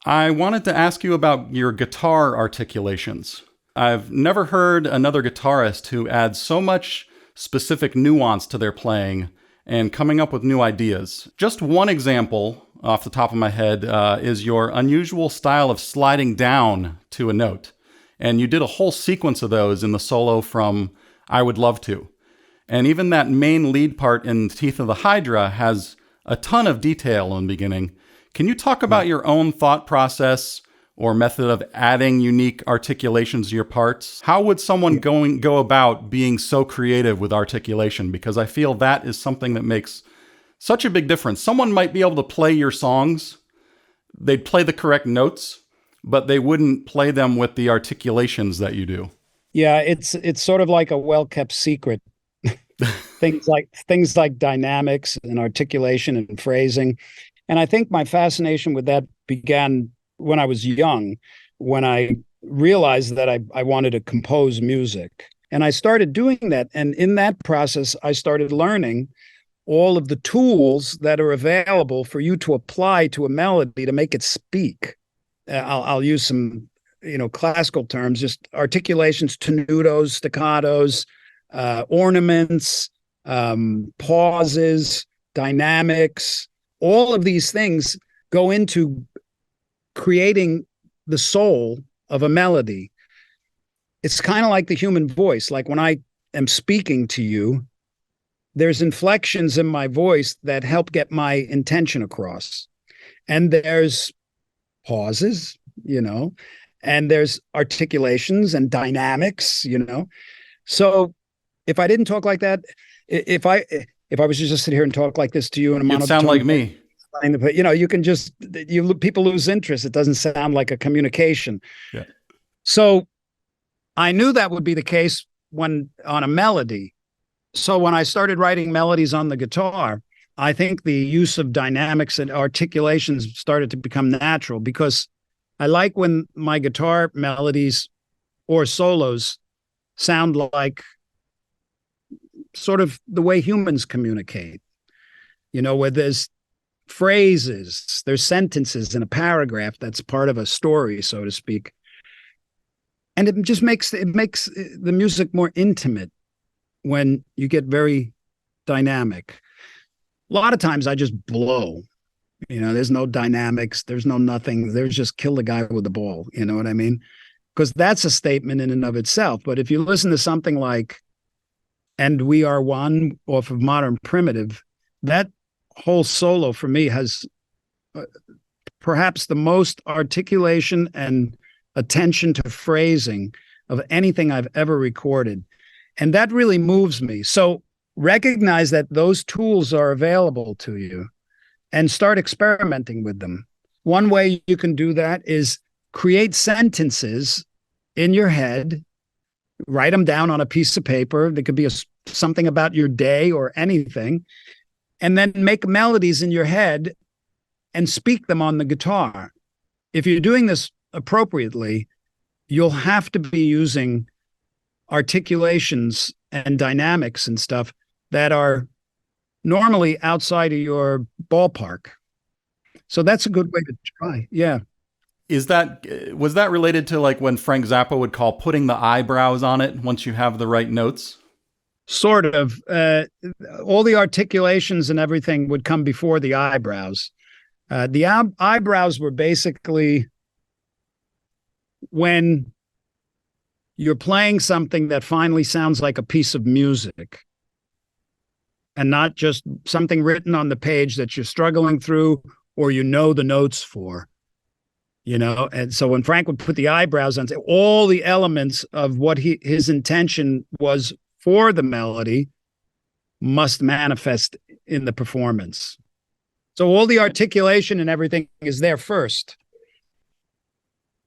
I wanted to ask you about your guitar articulations. I've never heard another guitarist who adds so much specific nuance to their playing and coming up with new ideas. Just one example off the top of my head is your unusual style of sliding down to a note. And you did a whole sequence of those in the solo from I Would Love To. And even that main lead part in Teeth of the Hydra has a ton of detail in the beginning. Can you talk about your own thought process or method of adding unique articulations to your parts? How would someone go about being so creative with articulation? Because I feel that is something that makes such a big difference. Someone might be able to play your songs, they'd play the correct notes, but they wouldn't play them with the articulations that you do. Yeah, it's sort of like a well-kept secret. things like dynamics and articulation and phrasing. And I think my fascination with that began when I was young, when I realized that I wanted to compose music. And I started doing that. And in that process, I started learning all of the tools that are available for you to apply to a melody to make it speak. I'll use some, classical terms, just articulations, tenutos, staccatos, ornaments, pauses, dynamics. All of these things go into creating the soul of a melody. It's kind of like the human voice. Like when I am speaking to you, there's inflections in my voice that help get my intention across. And there's pauses, and there's articulations and dynamics, So if I didn't talk like that, if I was to just sit here and talk like this to you in a monotone, you'd sound like me. But you can people lose interest. It doesn't sound like a communication. Yeah. So I knew that would be the case when on a melody. So when I started writing melodies on the guitar, I think the use of dynamics and articulations started to become natural, because I like when my guitar melodies or solos sound like sort of the way humans communicate, where there's phrases, there's sentences in a paragraph that's part of a story, so to speak. And it just makes the music more intimate when you get very dynamic. A lot of times I just blow, there's no dynamics, there's no nothing, there's just kill the guy with the ball, you know what I mean? Because that's a statement in and of itself. But if you listen to something like And We Are One off of Modern Primitive, that whole solo for me has perhaps the most articulation and attention to phrasing of anything I've ever recorded. And that really moves me. So recognize that those tools are available to you and start experimenting with them. One way you can do that is create sentences in your head, write them down on a piece of paper. There could be something about your day or anything, and then make melodies in your head and speak them on the guitar. If you're doing this appropriately, you'll have to be using articulations and dynamics and stuff that are normally outside of your ballpark. So that's a good way to try. Yeah. Was that related to like when Frank Zappa would call putting the eyebrows on it once you have the right notes? Sort of. All the articulations and everything would come before the eyebrows. The eyebrows were basically when you're playing something that finally sounds like a piece of music and not just something written on the page that you're struggling through or the notes for, And so when Frank would put the eyebrows on, say all the elements of what his intention was for the melody must manifest in the performance. So all the articulation and everything is there first.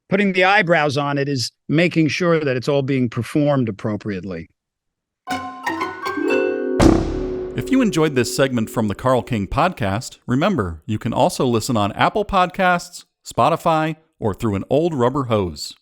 Putting the eyebrows on it is making sure that it's all being performed appropriately. If you enjoyed this segment from the Carl King podcast, remember, you can also listen on Apple Podcasts, Spotify, or through an old rubber hose.